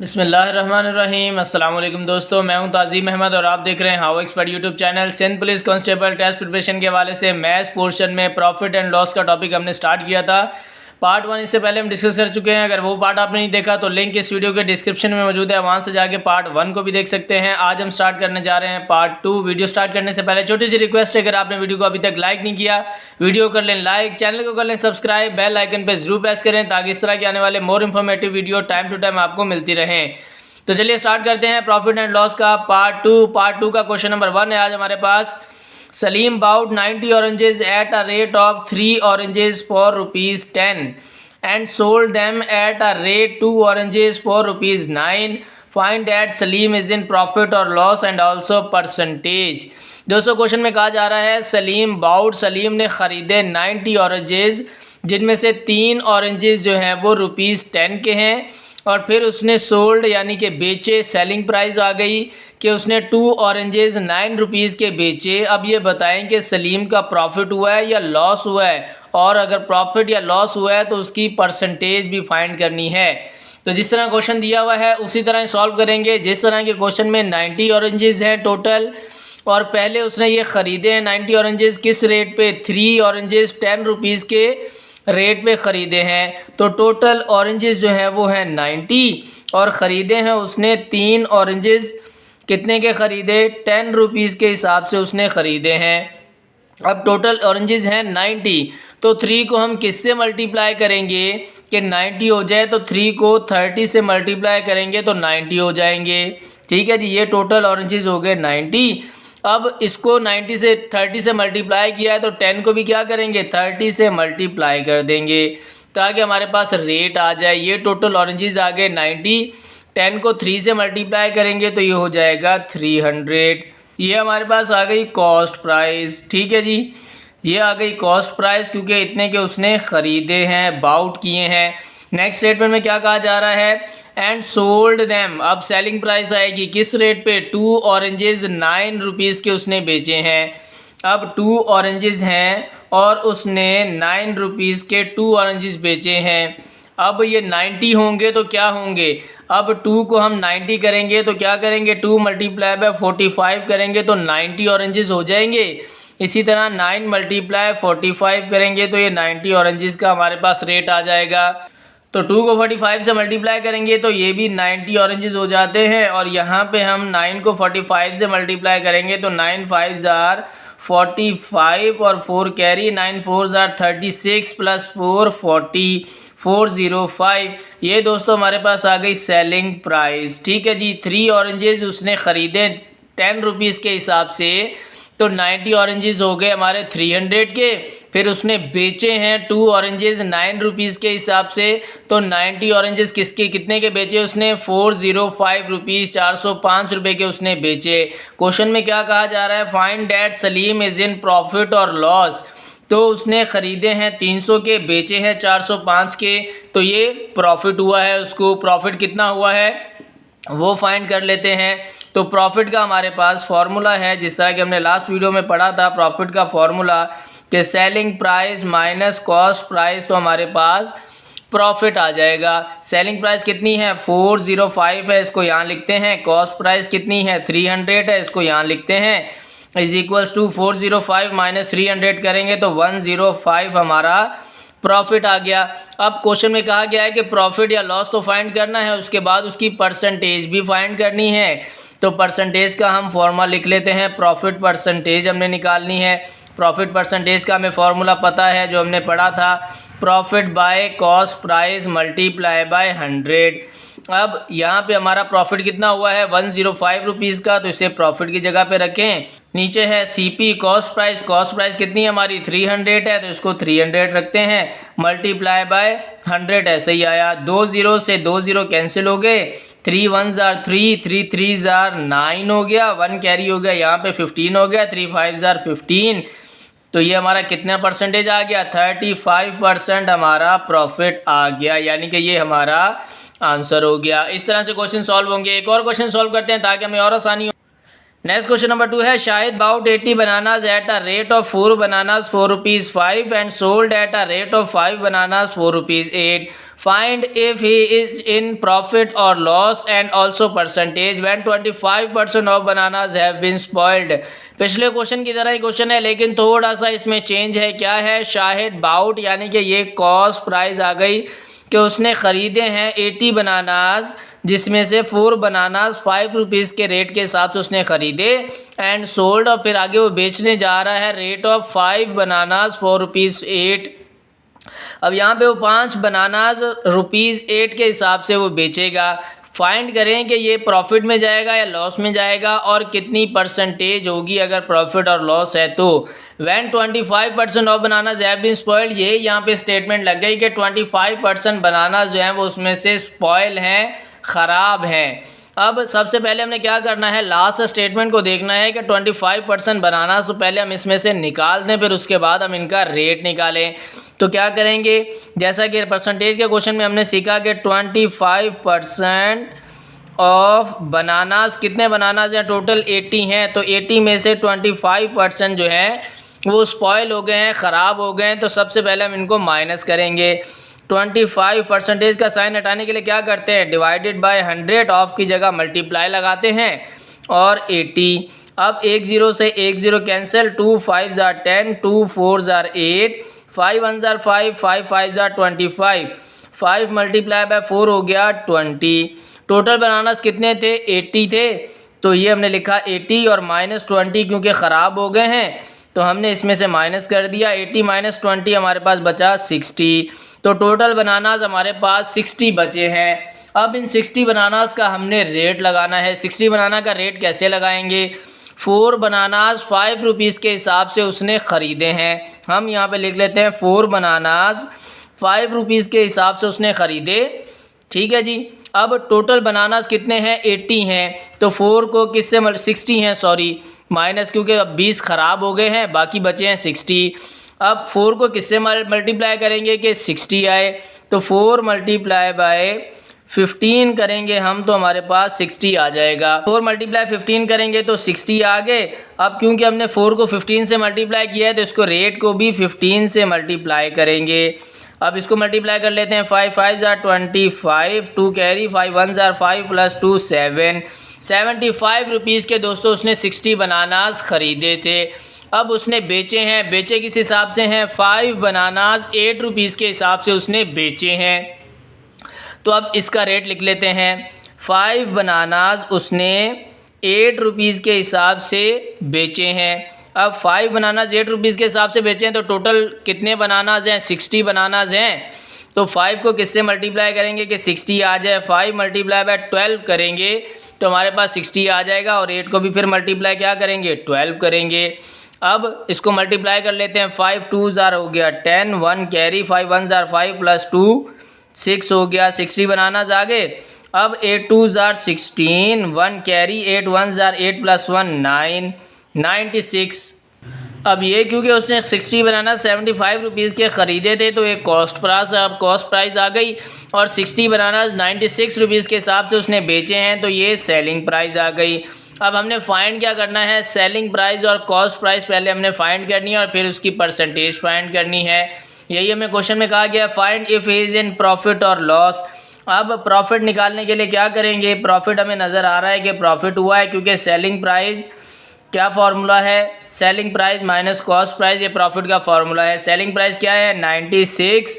बिस्मिल्लाहिर्रहमानिर्रहीम। अस्सलाम वालेकुम दोस्तों, मैं हूं ताज़ीम अहमद और आप देख रहे हैं how expert YouTube channel. Sindh police constable test preparation के हवाले से मैथ्स पोर्शन में प्रॉफिट एंड लॉस का टॉपिक हमने स्टार्ट किया था। पार्ट 1 इससे पहले हम डिस्कस कर चुके हैं। अगर वो पार्ट आपने नहीं देखा तो लिंक इस वीडियो के डिस्क्रिप्शन में मौजूद है, वहाँ से जाके पार्ट 1 को भी देख सकते हैं। आज हम स्टार्ट करने जा रहे हैं पार्ट 2। वीडियो स्टार्ट करने से पहले छोटी सी रिक्वेस्ट है, अगर आपने वीडियो को अभी तक लाइक नहीं किया, वीडियो कर लें लाइक, चैनल को कर लें सब्सक्राइब, बेल आइकन पर जरूर प्रेस करें ताकि इस तरह के आने वाले more informative video time to time आपको मिलती रहें। तो चलिए स्टार्ट करते हैं प्रॉफिट एंड लॉस का पार्ट 2। पार्ट 2 का क्वेश्चन नंबर 1 है आज हमारे पास। Salim bought 90 oranges at a rate of 3 oranges for ₹10 and sold them at a rate 2 oranges for ₹9। Find that Salim is in profit or loss and also percentage. दोस्तों क्वेश्चन में कहा जा रहा है सलीम सलीम ने खरीदे 90 ऑरेंजेस, जिनमें से 3 ऑरेंजेस जो हैं वो ₹10 के हैं, और फिर उसने सोल्ड यानी कि बेचे, सेलिंग प्राइस आ गई कि उसने 2 ऑरेंजेस 9 रुपीज़ के बेचे। अब ये बताएं कि सलीम का प्रॉफिट हुआ है या लॉस हुआ है, और अगर प्रॉफिट या लॉस हुआ है तो उसकी परसेंटेज भी फाइंड करनी है। तो जिस तरह क्वेश्चन दिया हुआ है उसी तरह सॉल्व करेंगे। जिस तरह के क्वेश्चन में 90 ऑरेंजेस हैं टोटल, और पहले उसने ये ख़रीदे हैं 90 ऑरेंजेस किस रेट पे, 3 ऑरेंजेस 10 रुपीज़ के रेट पे ख़रीदे हैं। तो टोटल ऑरेंजेस जो है वो हैं 90, और ख़रीदे हैं उसने 3 ऑरेंजेस कितने के ख़रीदे, 10 रुपीज़ के हिसाब से उसने ख़रीदे हैं। अब टोटल ऑरेंजेस हैं 90, तो 3 को हम किससे मल्टीप्लाई करेंगे कि 90 हो जाए, तो 3 को 30 से मल्टीप्लाई करेंगे तो 90 हो जाएंगे। ठीक है जी, ये टोटल ऑरेंजेस हो गए 90। अब इसको 90 से 30 से मल्टीप्लाई किया है तो 10 को भी क्या करेंगे, 30 से मल्टीप्लाई कर देंगे ताकि हमारे पास रेट आ जाए। ये टोटल ऑरेंजेस आ गए 90, 10 को 3 से मल्टीप्लाई करेंगे तो ये हो जाएगा 300। ये हमारे पास आ गई कॉस्ट प्राइस। ठीक है जी, ये आ गई कॉस्ट प्राइस क्योंकि इतने के उसने ख़रीदे हैं, बाउट किए हैं। नेक्स्ट स्टेटमेंट में क्या कहा जा रहा है, एंड सोल्ड देम। अब सेलिंग प्राइस आएगी किस रेट पे, 2 ऑरेंजेस 9 रुपीज़ के उसने बेचे हैं। अब 2 ऑरेंजेस हैं और उसने 9 रुपीज़ के 2 ऑरेंजेस बेचे हैं। अब ये 90 होंगे तो क्या होंगे, अब 2 को हम 90 करेंगे तो क्या करेंगे, 2 मल्टीप्लाई बाय 45 करेंगे तो 90 ऑरेंजेस हो जाएंगे। इसी तरह 9 मल्टीप्लाई 45 करेंगे तो ये 90 ऑरेंजेस का हमारे पास रेट आ जाएगा। तो 2 को 45 से मल्टीप्लाई करेंगे तो ये भी 90 ऑरेंजेस हो जाते हैं, और यहाँ पे हम 9 को 45 से मल्टीप्लाई करेंगे तो 9 5 जार 45 और 4 कैरी, 9 4 जार 36 प्लस 4 40 405। ये दोस्तों हमारे पास आ गई सेलिंग प्राइस। ठीक है जी, 3 ऑरेंजेस उसने ख़रीदे 10 रुपीज़ के हिसाब से, तो 90 ऑरेंजेस हो गए हमारे 300 के। फिर उसने बेचे हैं 2 ऑरेंजेस 9 रुपीज़ के हिसाब से, तो 90 ऑरेंजेस किसके कितने के बेचे उसने, 405 रुपीज़, 405 रुपये के उसने बेचे। क्वेश्चन में क्या कहा जा रहा है, find that Salim is in profit or loss. तो उसने ख़रीदे हैं 300 के, बेचे हैं 405 के, तो ये प्रॉफिट हुआ है। उसको प्रॉफिट कितना हुआ है वो फाइंड कर लेते हैं। तो प्रॉफिट का हमारे पास फार्मूला है, जिस तरह कि हमने लास्ट वीडियो में पढ़ा था, प्रॉफिट का फार्मूला कि selling price minus cost price, तो हमारे पास प्रॉफिट आ जाएगा। सेलिंग प्राइस कितनी है, 405 है, इसको यहाँ लिखते हैं। कॉस्ट प्राइस कितनी है, 300 है, इसको यहाँ लिखते हैं। इज इक्वल्स टू 405 माइनस 300 करेंगे तो 105 हमारा प्रॉफिट आ गया। अब क्वेश्चन में कहा गया है कि प्रॉफिट या लॉस तो फाइंड करना है, उसके बाद उसकी परसेंटेज भी फाइंड करनी है। तो परसेंटेज का हम फॉर्मूला लिख लेते हैं। प्रॉफिट परसेंटेज हमने निकालनी है। प्रॉफिट परसेंटेज का हमें फॉर्मूला पता है जो हमने पढ़ा था, profit by cost price multiply by 100। अब यहाँ पे हमारा प्रॉफिट कितना हुआ है, 105 रुपीज़ का, तो इसे प्रॉफिट की जगह पे रखें। नीचे है सीपी कॉस्ट प्राइस कितनी है हमारी, 300 है, तो इसको 300 रखते हैं, मल्टीप्लाई बाय 100। ऐसे ही आया, 2 0 से 2 0 कैंसिल हो गए, 3 1 जार 3, 3 3 जार 9 हो गया, 1 कैरी हो गया, यहाँ पे 15 हो गया, 3 5 जार 15। तो ये हमारा कितना परसेंटेज आ गया, 35% हमारा प्रॉफिट आ गया, यानी कि ये हमारा आंसर हो गया। इस तरह से क्वेश्चन सॉल्व होंगे। एक और क्वेश्चन सॉल्व करते हैं ताकि हमें और आसानी हो। नेक्स्ट क्वेश्चन नंबर 2 है, Shahid bought 80 bananas at a rate of 4 bananas 4 rupees 5 and sold at a rate of 5 bananas 4 rupees 8. Find if he is in profit or loss and also percentage when 25% of bananas have been spoiled. पिछले क्वेश्चन की तरह ही question है, लेकिन थोड़ा सा इसमें change है. क्या है, शाहिद बाउट यानी कि ये कॉस्ट प्राइस आ गई कि उसने ख़रीदे हैं 80 बनानाज, जिसमें से 4 बनानाज 5 रुपीज़ के रेट के हिसाब से उसने ख़रीदे, एंड सोल्ड, और फिर आगे वो बेचने जा रहा है रेट ऑफ 5 बनानाज 4 रुपीज़ 8. अब यहाँ पे वो 5 बनानाज रुपीज़ 8 के हिसाब से वो बेचेगा. फाइंड करें कि ये प्रॉफिट में जाएगा या लॉस में जाएगा और कितनी परसेंटेज होगी अगर प्रॉफिट और लॉस है तो. When 25% of bananas have been spoiled, ये यहाँ पे स्टेटमेंट लग गई कि 25% बनानाज जो हैं वो उसमें से स्पॉइल हैं, ख़राब हैं. अब सबसे पहले हमने क्या करना है, लास्ट स्टेटमेंट को देखना है कि 25% बनाना, तो पहले हम इसमें से निकाल दें, फिर उसके बाद हम इनका रेट निकालें. तो क्या करेंगे, जैसा कि परसेंटेज के क्वेश्चन में हमने सीखा कि 25% ऑफ बनानास, कितने बनानास हैं, टोटल 80 हैं, तो 80 में से 25% जो हैं वो स्पॉइल हो गए हैं, ख़राब हो गए हैं. तो सबसे पहले हम इनको माइनस करेंगे. 25% का साइन हटाने के लिए क्या करते हैं, डिवाइडेड बाय 100, ऑफ की जगह मल्टीप्लाई लगाते हैं, और 80. अब 1 0 से 1 0 कैंसिल, 2 5 ज़ार 10, 2 4 ज़ार 8, 5 1 ज़ार 5, 5 5 ज़ार 25, 5 मल्टीप्लाई बाय 4 हो गया 20. टोटल बनानास कितने थे, 80 थे, तो ये हमने लिखा 80 और -20 क्योंकि ख़राब हो गए हैं तो हमने इसमें से माइनस कर दिया. 80 - 20 हमारे पास बचा 60. तो टोटल बनानास हमारे पास 60 बचे हैं. अब इन 60 बनानास का हमने रेट लगाना है. 60 बनाना का रेट कैसे लगाएंगे, 4 बनानास 5 रुपीज़ के हिसाब से उसने ख़रीदे हैं. हम यहाँ पे लिख लेते हैं 4 बनानास 5 रुपीज़ के हिसाब से उसने ख़रीदे. ठीक है जी. अब टोटल बनानास कितने हैं, 80 हैं, तो 4 को किससे 60 हैं सॉरी माइनस, क्योंकि अब 20 ख़राब हो गए हैं, बाकी बचे हैं 60. अब 4 को किससे मल्टीप्लाई करेंगे कि 60 आए, तो 4 मल्टीप्लाई बाय 15 करेंगे हम, तो हमारे पास 60 आ जाएगा. 4 मल्टीप्लाई 15 करेंगे तो 60 आ गए. अब क्योंकि हमने 4 को 15 से मल्टीप्लाई किया है तो इसको रेट को भी 15 से मल्टीप्लाई करेंगे. अब इसको मल्टीप्लाई कर लेते हैं. 5 5 ज़ार 25, 2 कैरी, 5 1 ज़ार 5 प्लस 2 7, 75 रुपीज़ के दोस्तों उसने 60 बनानास ख़रीदे थे. अब उसने बेचे हैं, बेचे किस हिसाब से हैं, 5 बनानास 8 रुपीज़ के हिसाब से उसने बेचे हैं. तो अब इसका रेट लिख लेते हैं. 5 बनानास उसने 8 रुपीज़ के हिसाब से बेचे हैं. अब 5 बनानास 8 रुपीज़ के हिसाब से बेचे हैं तो टोटल कितने बनानास हैं, 60 बनानास हैं. तो 5 को किससे मल्टीप्लाई करेंगे कि 60 आ जाए, 5 मल्टीप्लाई बाय 12 करेंगे तो हमारे पास 60 आ जाएगा, और 8 को भी फिर मल्टीप्लाई क्या करेंगे, 12 करेंगे. अब इसको मल्टीप्लाई कर लेते हैं. 5 2 ज़ार हो गया 10, 1 कैरी, 5 1 ज़ार 5 प्लस 2 6 हो गया, 60 बनानास आ गए. अब 8 2 ज़ार 16, 1 कैरी, 8 1 ज़ार 8 प्लस 1 9, 96. अब ये क्योंकि उसने 60 बनाना 75 रुपीज़ के ख़रीदे थे तो एक कॉस्ट प्राइस आ गई, और 60 बनाना 96 रुपीज़ के हिसाब से उसने बेचे हैं तो ये सेलिंग प्राइस आ गई. अब हमने फाइंड क्या करना है, सेलिंग प्राइस और कॉस्ट प्राइस पहले हमने फाइंड करनी है और फिर उसकी परसेंटेज फाइंड करनी है. यही हमें क्वेश्चन में कहा गया, find if he is in profit or loss. अब प्रॉफिट निकालने के लिए क्या करेंगे, प्रॉफिट हमें नज़र आ रहा है कि प्रॉफिट हुआ है क्योंकि सेलिंग प्राइस क्या फार्मूला है, selling price minus cost price, ये प्रॉफिट का फार्मूला है. सेलिंग प्राइस क्या है 96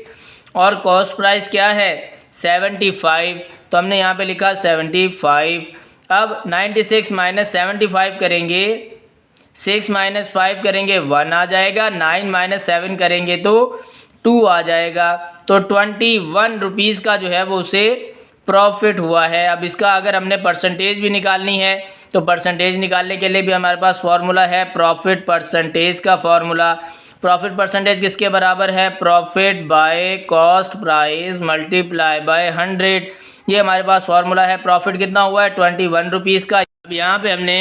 और कॉस्ट प्राइस क्या है 75, तो हमने यहाँ पे लिखा 75. अब 96 - 75 करेंगे, 6 - 5 करेंगे 1 आ जाएगा, 9 - 7 करेंगे तो 2 आ जाएगा. तो 21 रुपीज़ का जो है वो उसे प्रॉफिट हुआ है. अब इसका अगर हमने परसेंटेज भी निकालनी है तो परसेंटेज निकालने के लिए भी हमारे पास फार्मूला है प्रॉफिट परसेंटेज का फार्मूला. प्रॉफिट परसेंटेज किसके बराबर है, profit by cost price multiply by 100. ये हमारे पास फार्मूला है. प्रॉफिट कितना हुआ है 21 रुपीज़ का. अब यहाँ पे हमने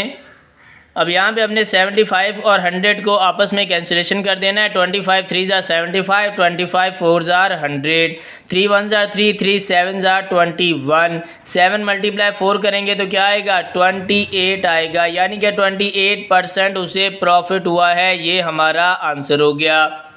अब यहाँ पे अपने 75 और 100 को आपस में कैंसिलेशन कर देना है। 25 3 jar 75, 25 4 jar 100, 3 1 jar 3, 3 7 jar 21, 7 multiply 4 करेंगे तो क्या आएगा 28 आएगा, यानी कि 28% उसे प्रॉफिट हुआ है। ये हमारा आंसर हो गया।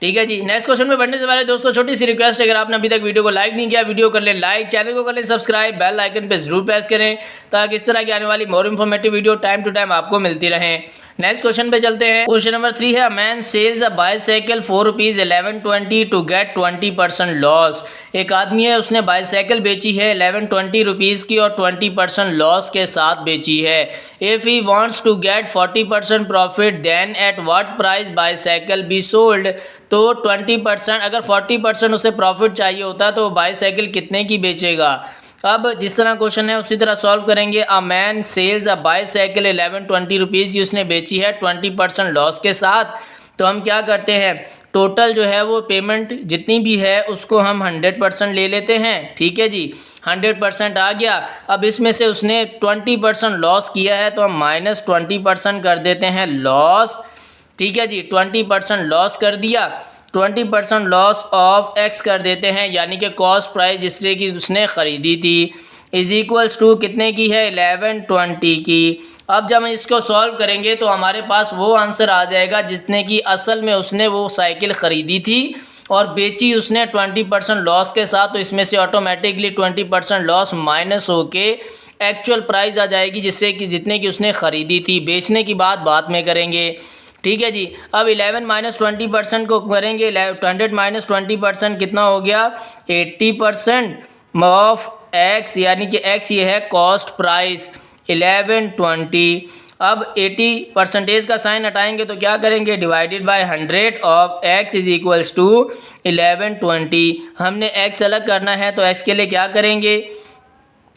ठीक है जी। नेक्स्ट क्वेश्चन में बढ़ने से पहले दोस्तों छोटी सी रिक्वेस्ट, अगर आपने अभी तक वीडियो को लाइक नहीं किया, वीडियो कर ले लाइक, चैनल को कर ले सब्सक्राइब, बेल आइकन पे जरूर प्रेस करें ताकि इस तरह की आने वाली more informative video time to time आपको मिलती रहे। नेक्स्ट क्वेश्चन पे चलते हैं। क्वेश्चन नंबर 3 है, man sells a bicycle for ₹1120 to get 20% loss. एक आदमी है, उसने बाईसाइकिल बेची है 1120 रुपीज़ की और 20% लॉस के साथ बेची है। If he wants to get 40% profit then at what price bicycle be sold. तो 20%, अगर 40% उसे प्रॉफिट चाहिए होता तो बाईसाइकिल कितने की बेचेगा। अब जिस तरह क्वेश्चन है उसी तरह सॉल्व करेंगे। A man sells a bicycle 1120 rupees की उसने बेची है 20% लॉस के साथ। तो हम क्या करते हैं, टोटल जो है वो पेमेंट जितनी भी है उसको हम 100% ले लेते हैं। ठीक है जी, 100% आ गया। अब इसमें से उसने 20% लॉस किया है तो हम -20% कर देते हैं लॉस। ठीक है जी, 20% लॉस कर दिया, 20% लॉस ऑफ एक्स कर देते हैं, यानी कि कॉस्ट प्राइस जिससे कि उसने ख़रीदी थी इज इक्वल्स टू कितने की है 1120 की। अब जब हम इसको सॉल्व करेंगे तो हमारे पास वो आंसर आ जाएगा जिसने कि असल में उसने वो साइकिल ख़रीदी थी और बेची उसने 20% लॉस के साथ। तो इसमें से ऑटोमेटिकली 20% लॉस माइनस होके एक्चुअल प्राइस आ जाएगी जिससे कि जितने की उसने ख़रीदी थी। बेचने की बात बाद में करेंगे। ठीक है जी। अब 11 - 20% को करेंगे, 100 - 20% कितना हो गया 80% ऑफ एक्स, यानी कि एक्स ये है कॉस्ट प्राइस 1120। अब 80% का साइन हटाएंगे तो क्या करेंगे, divided by 100 of x is equals to 1120। हमने एक्स अलग करना है तो एक्स के लिए क्या करेंगे,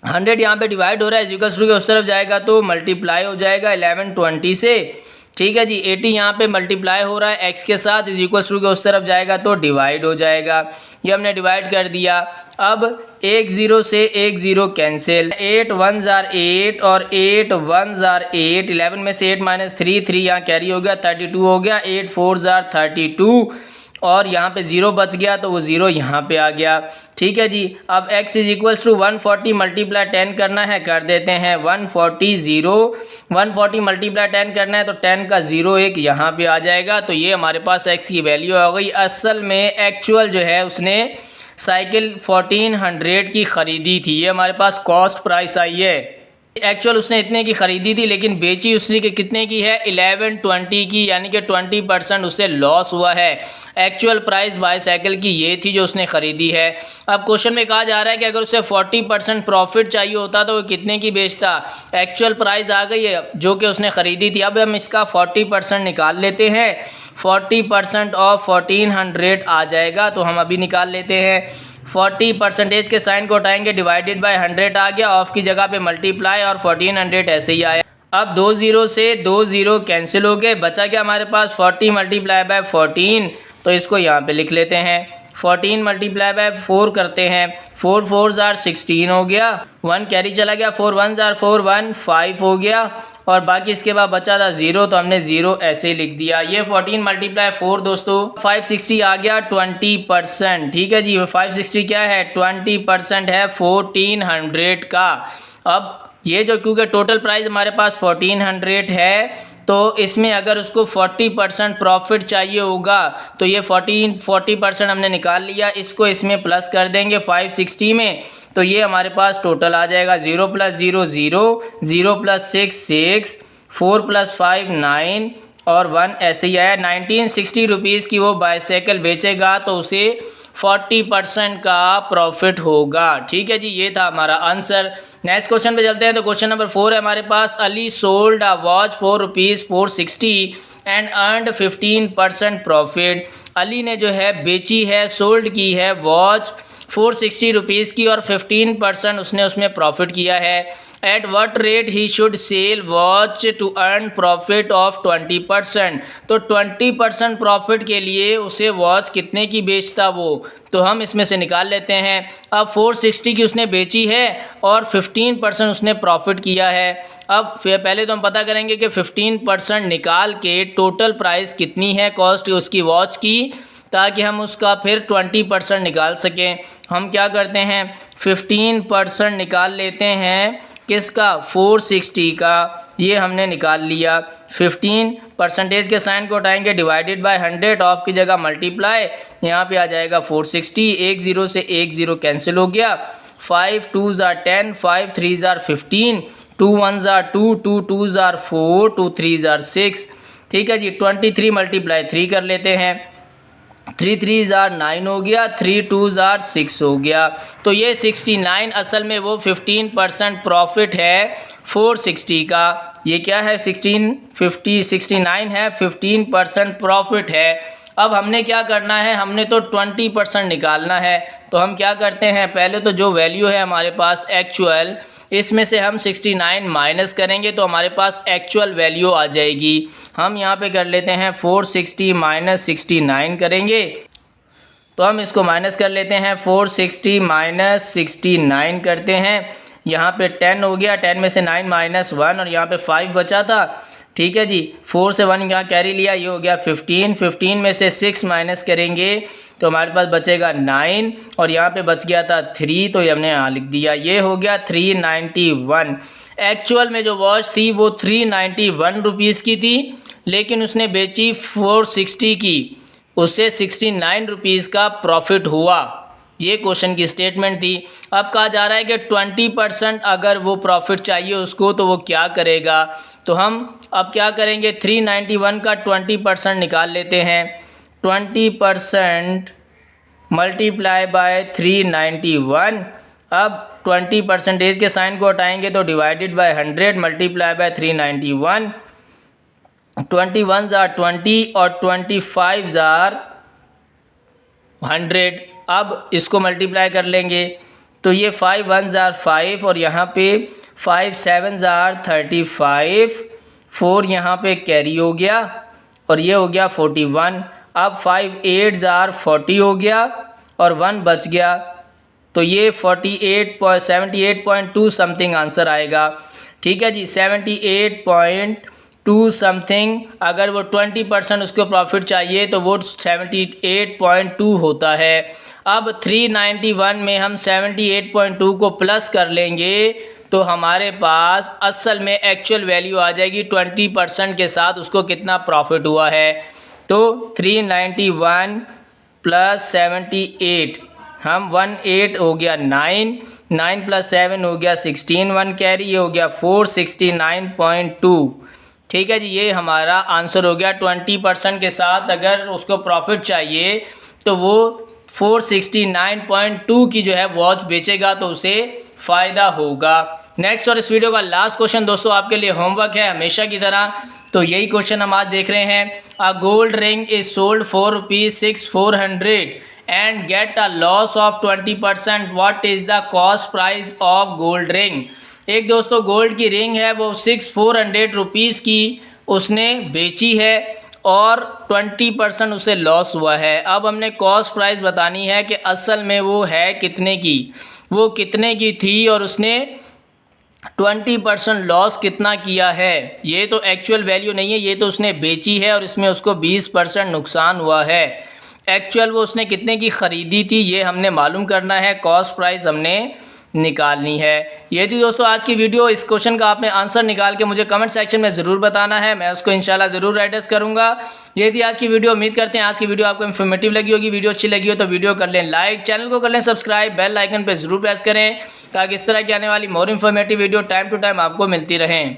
100 यहाँ पे डिवाइड हो रहा है इज इक्वल्स टू के उस तरफ जाएगा तो मल्टीप्लाई हो जाएगा 1120 से। ठीक है जी, 80 यहाँ पे मल्टीप्लाई हो रहा है एक्स के साथ इज इक्वल्स टू के उस तरफ जाएगा तो डिवाइड हो जाएगा। ये हमने डिवाइड कर दिया। अब 1 0 से 1 0 कैंसिल, 8 1 जार 8 और 8 1 जार 8, 11 में से 8 - 3, 3 यहाँ कैरी हो गया 32 हो गया, 8 4 जार 32 और यहाँ पे 0 बच गया तो वो 0 यहाँ पे आ गया। ठीक है जी। अब x is equals to 140 multiply 10 करना है, कर देते हैं 140 मल्टीप्लाई 10 करना है तो 10 का 0 एक यहाँ पे आ जाएगा। तो ये हमारे पास x की वैल्यू आ गई। असल में एक्चुअल जो है उसने साइकिल 1400 की ख़रीदी थी, ये हमारे पास कॉस्ट प्राइस आई है। एक्चुअल उसने इतने की ख़रीदी थी लेकिन बेची उसने के कितने की है 1120 की, यानी कि 20% उससे लॉस हुआ है। एक्चुअल प्राइस बाईसाइकिल की ये थी जो उसने ख़रीदी है। अब क्वेश्चन में कहा जा रहा है कि अगर उसे 40% प्रॉफिट चाहिए होता तो वो कितने की बेचता। एक्चुअल प्राइस आ गई है जो कि उसने ख़रीदी थी। अब हम इसका 40% निकाल लेते हैं। 40% ऑफ 1400 आ जाएगा तो हम अभी निकाल लेते हैं। 40% के साइन को उठाएंगे, डिवाइडेड बाय 100 आ गया, ऑफ की जगह पे मल्टीप्लाई और 1400 ऐसे ही आया। अब 2 0 से 2 0 कैंसिल हो गए, बचा क्या हमारे पास 40 मल्टीप्लाई बाय 14, तो इसको यहाँ पे लिख लेते हैं। 14 मल्टीप्लाई बाय 4 करते हैं, 4 4 जार 16 हो गया, 1 कैरी चला गया, 4 1 जार 4 1 5 हो गया और बाकी इसके बाद बचा था 0 तो हमने 0 ऐसे ही लिख दिया। ये 14 मल्टीप्लाई 4 दोस्तों 560 आ गया 20%। ठीक है जी, 560 क्या है 20% है 1400 का। अब ये जो क्योंकि टोटल प्राइस हमारे पास 1400 है तो इसमें अगर उसको 40% प्रॉफिट चाहिए होगा तो ये 40% हमने निकाल लिया, इसको इसमें प्लस कर देंगे 560 में तो ये हमारे पास टोटल आ जाएगा 0 + 0 0, 0 + 6 6, 4 + 5 9 और 1 ऐसे ही आया। 1960 रुपीज़ की वो बाईसाइकिल बेचेगा तो उसे 40% का प्रॉफिट होगा। ठीक है जी, ये था हमारा आंसर। नेक्स्ट क्वेश्चन पे चलते हैं। तो क्वेश्चन नंबर 4 है हमारे पास, Ali sold a watch for ₹460 and earned 15% profit. Ali ने जो है बेची है, सोल्ड की है वॉच 460 रुपीज़ की और 15% उसने उसमें प्रॉफिट किया है। At what rate he should sell watch to earn profit of 20%। तो 20% प्रॉफिट के लिए उसे वॉच कितने की बेचता वो, तो हम इसमें से निकाल लेते हैं। अब 460 की उसने बेची है और 15% उसने प्रॉफिट किया है। अब फिर पहले तो हम पता करेंगे कि 15% निकाल के टोटल प्राइस कितनी है कॉस्ट उसकी वॉच की, ताकि हम उसका फिर 20% निकाल सकें। हम क्या करते हैं, 15% निकाल लेते हैं किसका, 460 का, ये हमने निकाल लिया। 15% के साइन को उठाएंगे, डिवाइडेड बाय 100, ऑफ की जगह मल्टीप्लाई, यहाँ पे आ जाएगा 460। एक ज़ीरो से एक ज़ीरो कैंसिल हो गया, 5 2s are 10, 5 3s are 15, 2 1s are 2, 2 2s are 4, 2 3s are 6। ठीक है जी, 23 मल्टीप्लाई 3 कर लेते हैं, 3 3s are 9 हो गया, 3 2s are 6 हो गया। तो ये 69 असल में वो 15% प्रॉफिट है 460 का। ये क्या है, 69 है, 15% प्रॉफिट है। अब हमने क्या करना है, हमने तो 20% निकालना है। तो हम क्या करते हैं, पहले तो जो वैल्यू है हमारे पास एक्चुअल, इसमें से हम 69 माइनस करेंगे तो हमारे पास एक्चुअल वैल्यू आ जाएगी। हम यहाँ पे कर लेते हैं 460 माइनस 69 करेंगे, तो हम इसको माइनस कर लेते हैं। 460 माइनस 69 करते हैं, यहाँ पे 10 हो गया, 10 में से 9 माइनस 1 और यहाँ पे 5 बचा था। ठीक है जी, 4 से 1 यहाँ कैरी लिया, ये हो गया 15। 15 में से 6 माइनस करेंगे तो हमारे पास बचेगा 9 और यहाँ पे बच गया था 3, तो ये हमने यहाँ लिख दिया। ये हो गया 391। एक्चुअल में जो वॉच थी वो 391 रुपीज़ की थी, लेकिन उसने बेची 460 की, उससे 69 रुपीज़ का प्रॉफिट हुआ। ये क्वेश्चन की स्टेटमेंट थी। अब कहा जा रहा है कि 20% अगर वो प्रॉफिट चाहिए उसको तो वो क्या करेगा, तो हम अब क्या करेंगे, 391 का 20% निकाल लेते हैं। 20% मल्टीप्लाई बाय 391। अब 20% के साइन को हटाएंगे तो divided by 100 multiply by 391। 21s are 20 और 25s are 100। अब इसको मल्टीप्लाई कर लेंगे तो ये 5 1s are 5 और यहाँ पे 5 7s are 35, 4 यहाँ पे कैरी हो गया और ये हो गया 41। अब 5 8s are 40 हो गया और 1 बच गया, तो ये 78.2 समथिंग आंसर आएगा। ठीक है जी, 78.2 समथिंग। अगर वो 20% उसको प्रॉफिट चाहिए तो वो 78.2 होता है। अब 391 में हम 78.2 को प्लस कर लेंगे तो हमारे पास असल में एक्चुअल वैल्यू आ जाएगी 20% के साथ उसको कितना प्रॉफिट हुआ है। तो 391 प्लस 78, हम 18 हो गया 9, 9 प्लस 7 हो गया 16, 1 कैरी, ये हो गया 469.2। ठीक है जी, ये हमारा आंसर हो गया। 20% के साथ अगर उसको प्रॉफिट चाहिए तो वो 469.2 की जो है वॉच बेचेगा तो उसे फ़ायदा होगा। नेक्स्ट और इस वीडियो का लास्ट क्वेश्चन दोस्तों आपके लिए होमवर्क है हमेशा की तरह, तो यही क्वेश्चन हम आज देख रहे हैं। A gold ring is sold for ₹6,400 and get a loss of 20%, what is the cost price of gold ring. एक दोस्तों गोल्ड की रिंग है वो 6,400 रुपीज़ की उसने बेची है और 20% उसे लॉस हुआ है। अब हमने कॉस्ट प्राइस बतानी है कि असल में वो है कितने की, वो कितने की थी और उसने 20% लॉस कितना किया है। ये तो एक्चुअल वैल्यू नहीं है, ये तो उसने बेची है और इसमें उसको 20% नुकसान हुआ है। एक्चुअल वो उसने कितने की ख़रीदी थी ये हमने मालूम करना है, कॉस्ट प्राइस हमने निकालनी है। ये थी दोस्तों आज की वीडियो। इस क्वेश्चन का आपने आंसर निकाल के मुझे कमेंट सेक्शन में ज़रूर बताना है, मैं उसको इंशाल्लाह ज़रूर एड्रेस करूँगा। ये थी आज की वीडियो। उम्मीद करते हैं आज की वीडियो आपको इन्फॉर्मेटिव लगी होगी। वीडियो अच्छी लगी हो तो वीडियो कर लें लाइक, चैनल को कर लें सब्सक्राइब, बेल आइकन पर ज़रूर प्रेस करें ताकि इस तरह की आने वाली more informative video time to time आपको मिलती रहें।